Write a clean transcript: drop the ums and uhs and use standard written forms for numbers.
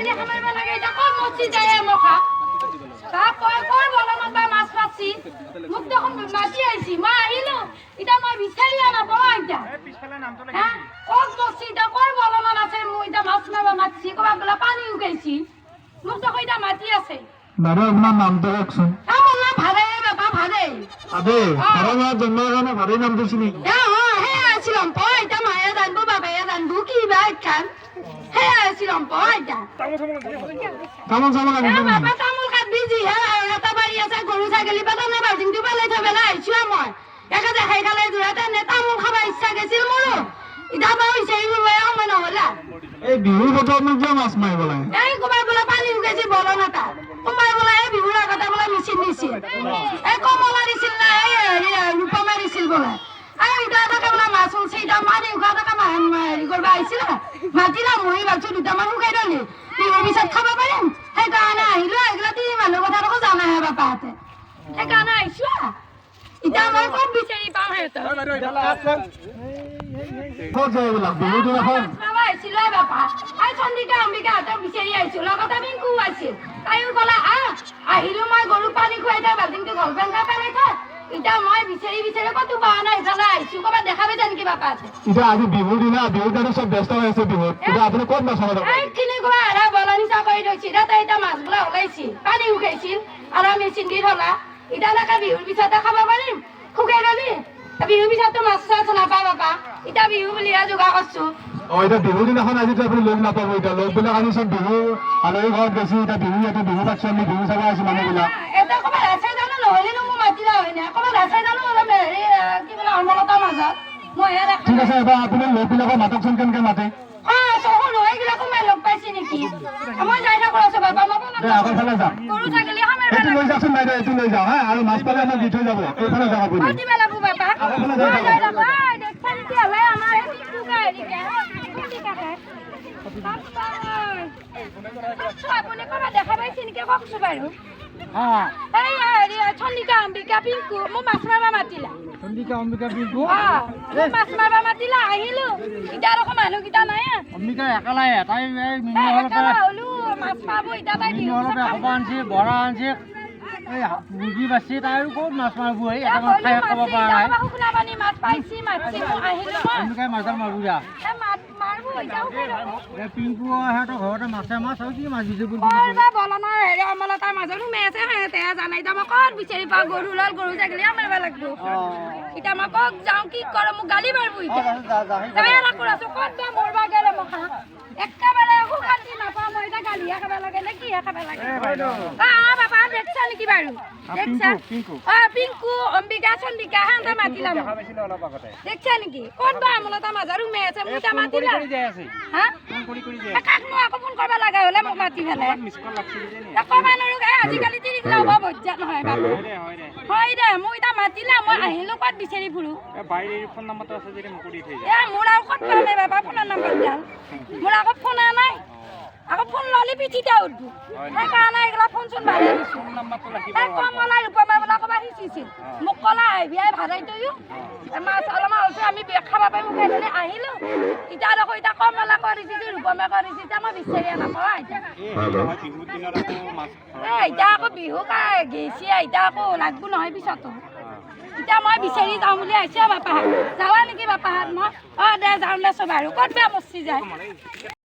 ছাগলী খামাৰিব লাগে এতিয়া ক'ত মচি যায় মখা কৰ বলনত মাছ পাচ্ছি মোক দেখোন মাতি আহিছি মই আহিলো এতিয়া মই বিচাৰি নাপাওঁ এতিয়া ক'ত মচি এতিয়া কৰ বলনত আছে মই এতিয়া মাছ মাৰিব মাতিছি ক'ৰবাত বোলে পানী উগাইছি মোক দেখোন এতিয়া মাতি আছে দাদা আপোনাৰ নামটো কওকচোন মোৰ নাম ভালে বাবা ভালে আদে ভাড়া জন্মৰ কাৰণে ভাড়াই নাম দিছি নেকি সেই আছিলাম এতিয়া মায়ে জানবো বাবায়ে জানবো কি বা খান সেই আছিলাম এতিয়া তামোল চামোল আনি বাবা তামোল কাট বিজি এটা বাৰী আছে গৰু ছাগলী পেটা নে বাজিং দিব পেলাই থৈ পেলাই আহিছো মই একে দেখাই খালে যোৰাতে নে তামোল খাব ইচ্ছা গৈছিল মোৰো এতিয়া বাৰু বিচাৰিব সময় নহ'লা এই বিহুৰ বতৰত কিয় মাছ মাৰিব লাগে এই ক'ৰবাত বোলে পানী উগাইছে বলন এটা কোনোবাই বোলে এই বিহুৰ আগতে বোলে মিচিন দিছিল এই কমলা দিছিল না এই ৰূপা মাৰিছিল বোলে এই এতিয়া এটা বোলে মাছ উঠছে এতিয়া মাৰি উঠা এটা হেৰি কৰিব আহিছিলে মাতিলা মই ভাবছো দুটামান শুকাই দিলি বিহুৰ পিছত খাব পাৰিম সেইকাৰণে আহিলো এইগিলা তিনি মানুহ কথা দেখো জানাহে বাপাহঁতে সেইকাৰণে আহিছো এতিয়া মই ক'ত বিচাৰি পাওঁ সিহঁতক ক'ত যায় এইবিলাক বিহুৰ দিনাখন আহিছিলো বাপা এই চন্দিকা অম্বিকাহঁতক বিচাৰি আহিছো লগতে পিংকু আছিল তাইও ক'লে আহিলো মই গৰু পানী খুৱাই থৈ বাল্টিংটো গলপেংকা পেলাই থৈ এতিয়া মই বিচাৰি ক'তো পোৱা নাই ইফালে আহিছো ক'ৰবাত দেখা পাইছা নেকি বাপাহঁতে এতিয়া আজি বিহুৰ দিনা বিহুৰ কাৰণে চব ব্যস্ত হৈ আছে বিহুত এতিয়া আপুনি ক'ত মাছ মাৰিব এইখিনি ক'ৰবাত বলনিচা কৰি থৈছিল এতিয়া মাছবিলাক ওলাইছিল পানী উঠাইছিল আৰু মেচিন দি থলা এতিয়া বিহুৰ পিছতে খাব পাৰিম শুকাই ৰলি বিহুৰ পিছততো মাছ চাছ নাপায় বাপা এতিয়া বিহু বুলিহে যোগাৰ কৰিছো এতিয়া বিহুৰ দিনাখন আজিতো আপুনি লগ নাপাব এতিয়া লগবিলাক আমি চব বিহু আলহী ঘৰত গৈছো এতিয়া বিহু ইয়াতে বিহু পাতিছো আমি বিহু চাব আহিছো মানুহবিলাক এতিয়া ক'ৰবাত আছে জানো নহ'লেনো মোৰ মাতিলা হয় নে ক'ৰবাত আছে জানো অলপ হেৰি কি বোলে অনলতাৰ মাজত মইহে দেখা ঠিক আছে এবাৰ আপুনি লগবিলাকক মাতকচোন কেনেকৈ মাতে চহৰ এইগিলাকো মই লগ পাইছি নেকি মই যাই থাকো আছো বাবা আগৰ ফালে যাম গৰু ছাগলী এইটো লৈ যাওকচোন বাইদেউ এইটো লৈ যাওঁ হা আৰু মাছ পালে আমাক দি থৈ যাব এইফালে যাওক আপুনি দিবা লাগো বাবা আগৰফালে যাই থাকক দেখছা নেকি হ'লে আমাৰ এই পিকুকা হেৰিকে আপুনি ক'ৰবাত দেখা পাইছে নেকি কওকচোন বাৰু এই হেৰি চন্দিকা অম্বিকা পিংকু মোক মাছ মাৰিব মাতিলা চন্দিকা অম্বিকা পিংকু মোক মাছ মাৰিব মাতিলা আহিলো এতিয়া দেখোন মানুহকেইটা নাই অম্বিকা একেলাই তাই হলো মাছ পাব এতিয়া তাই বিহু আনছে বৰা আনছে মুৰ্গী বাচি তাই আৰু ক'ত মাছ মাৰিব এটা মাছ খাই খাব পৰা নাই শুকুনা পানী মাছ পাইছি মাছছি আহিলো অম্বিকাই মাছ মাৰো যা মাৰবো পিংকু সিহঁতৰ ঘৰতে মাছে মাছ আৰু কি মাছ দিছে বলনৰ হেৰি অমলতাৰ মাজত সোমাই আছে সিহঁতে জানাই এতিয়া মই ক'ত বিচাৰি পাওঁ গৰু লাল গৰু ছাগলী মাৰিব লাগিব এতিয়া মই ক'ত যাওঁ কি কৰোঁ মোক গালি মাৰিব এতিয়া যাই ৰাখো আছো ক'ত বা মৰবা গেলে মখা একেবাৰে একো শান্তি নাপাওঁ মই এতিয়া গালিহে খাব লাগে নে কিহে খাব লাগে বাবা দেখছা নেকি বাৰু দেখছা পিংকু অম্বিকা চন্দিকা সিহঁতে মাতিলা দেখছা নেকি ক'ত বা অমলতাৰ মাজত সোমাই আছে মোক এতিয়া মাতিলা কাক মই আকৌ ফোন কৰিব লগা হ'লে মোক মাতি পেলাই আজিকালি তিৰিগিলা হ'ব বজ্জাত নহয় বাবু হয় দে মোক এতিয়া মাতিলা মই আহিলো ক'ত বিচাৰি ফুৰো মোৰ আৰু ক'ত পোৱা নাই বাবা ফোনৰ নম্বৰ দিয়া মোৰ আকৌ ফোনা নাই আকৌ ফোন ল'লে পিঠিতে উঠবো সেইকাৰণে এইগিলা ফোন চোন ভাড়াই দিছোঁ কমলা ৰূপমা বোলা ক'ৰবাত সিঁচিছিল মোক ক'লা আহিবি ভাড়াই তয়ো মাছ অলপমান হৈছে আমি খাব পাৰিম শুকাই ধৰি আহিলোঁ এতিয়া দেখোঁ এতিয়া কমলা কৰিছে ৰূপমা কৰিছে এতিয়া মই বিচাৰিয়ে নাপাওঁ এতিয়া আকৌ বিহু গেছি এতিয়া আকৌ লাগব নহয় পিছতো এতিয়া মই বিচাৰি যাওঁ বুলি আহিছোঁ বাপাহাত যাৱা নেকি বাপাহাত মই দে যাওঁ দে চব আৰু ক'ত বেয়া মচি যায়